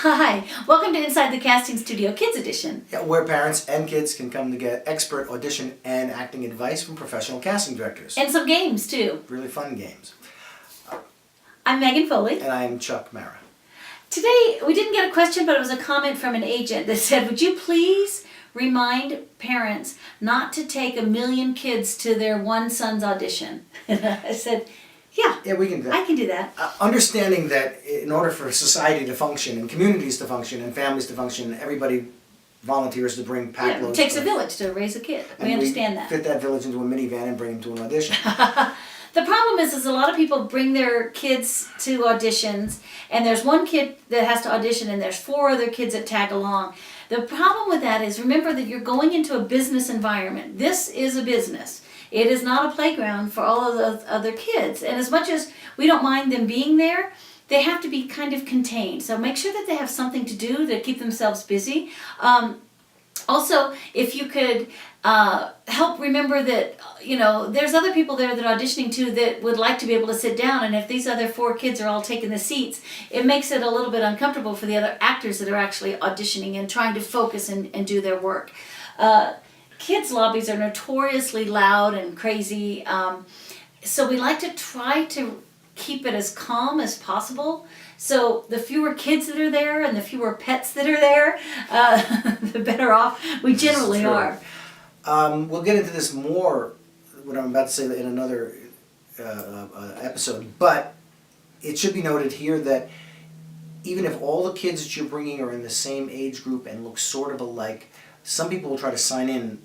Hi, welcome to Inside the Casting Studio Kids Edition. Yeah, where parents and kids can come to get expert audition and acting advice from professional casting directors. And some games too. Really fun games. I'm Megan Foley. And I'm Chuck Mara. Today, we didn't get a question, but it was a comment from an agent that said, would you please remind parents not to take 1 million kids to their one son's audition? And I said, yeah, we can do that. I can do that. Understanding that in order for society to function and communities to function and families to function, everybody volunteers to bring pack loads. It takes a village to raise a kid. We understand that. Fit that village into a minivan and bring them to an audition. The problem is a lot of people bring their kids to auditions, and there's one kid that has to audition, and there's 4 other kids that tag along. The problem with that is, remember that you're going into a business environment. This is a business. It is not a playground for all of those other kids. And as much as we don't mind them being there, they have to be kind of contained. So make sure that they have something to do to keep themselves busy. Also, if you could help remember that, there's other people there that are auditioning too that would like to be able to sit down, and if these other 4 kids are all taking the seats, it makes it a little bit uncomfortable for the other actors that are actually auditioning and trying to focus and do their work. Kids' lobbies are notoriously loud and crazy, so we like to try to keep it as calm as possible. So the fewer kids that are there and the fewer pets that are there, the better off we generally are. We'll get into this more, what I'm about to say, in another episode, but it should be noted here that even if all the kids that you're bringing are in the same age group and look sort of alike, some people will try to sign in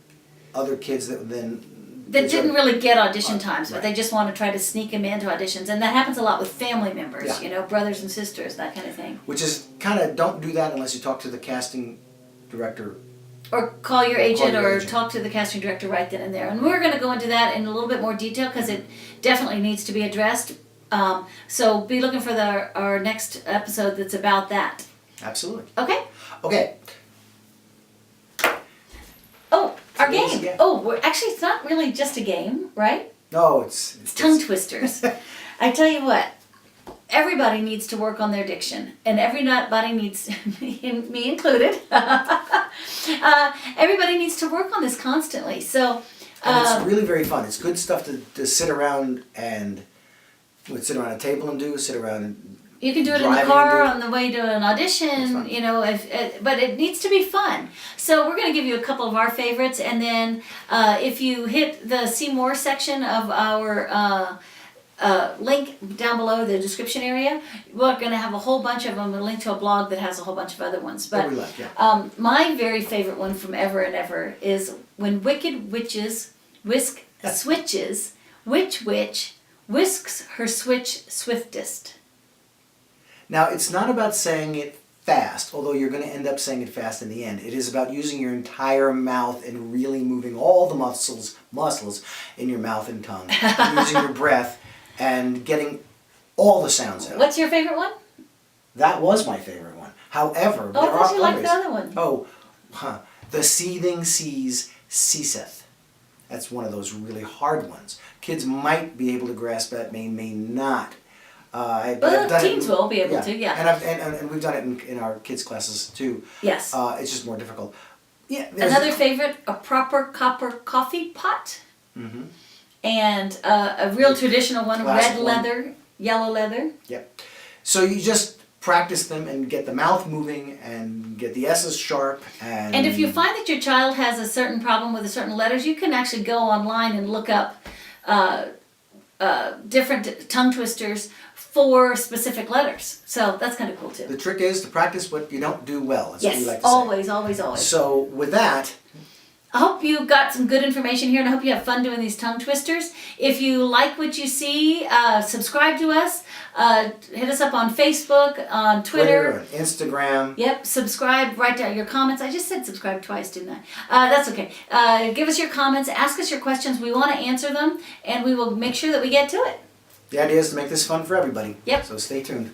other kids that didn't really get audition times, but they just want to try to sneak them into auditions. And that happens a lot with family members, brothers and sisters, that kind of thing. Which is kind of, don't do that unless you talk to the casting director. Or call your agent or talk to the casting director right then and there. And we're going to go into that in a little bit more detail because it definitely needs to be addressed. So be looking for our next episode that's about that. Absolutely. Okay. Oh, our game. Yeah. Oh, actually, it's not really just a game, right? No, it's tongue twisters. I tell you what, everybody needs to work on their diction, and everybody needs, me included, everybody needs to work on this constantly. So, and it's really very fun. It's good stuff to sit around and sit around a table and sit around and you can do it in the car on the way to an audition, but it needs to be fun. So we're going to give you a couple of our favorites, and then if you hit the See More section of our link down below the description area, we're going to have a whole bunch of them, a link to a blog that has a whole bunch of other ones. But my very favorite one from ever and ever is when wicked witches whisk switches, which witch whisks her switch swiftest. Now, it's not about saying it fast, although you're going to end up saying it fast in the end. It is about using your entire mouth and really moving all the muscles in your mouth and tongue, and using your breath and getting all the sounds out. What's your favorite one? That was my favorite one. However, there I are thought you liked the other one. The seething seas ceaseth. That's one of those really hard ones. Kids might be able to grasp that, may not. But teens will be able to, And we've done it in our kids' classes too. Yes. It's just more difficult. Yeah. Another favorite, a proper copper coffee pot. Mm-hmm. And a real traditional one, red leather, yellow leather. Yep. So you just practice them and get the mouth moving and get the S's sharp. And if you find that your child has a certain problem with certain letters, you can actually go online and look up different tongue twisters for specific letters. So that's kind of cool too. The trick is to practice what you don't do well. That's what we like to say. Always. So with that, I hope you got some good information here, and I hope you have fun doing these tongue twisters. If you like what you see, subscribe to us. Hit us up on Facebook, on Twitter, on Instagram. Yep, subscribe, write down your comments. I just said subscribe twice, didn't I? That's okay. Give us your comments, ask us your questions. We want to answer them, and we will make sure that we get to it. The idea is to make this fun for everybody. Yep. So stay tuned.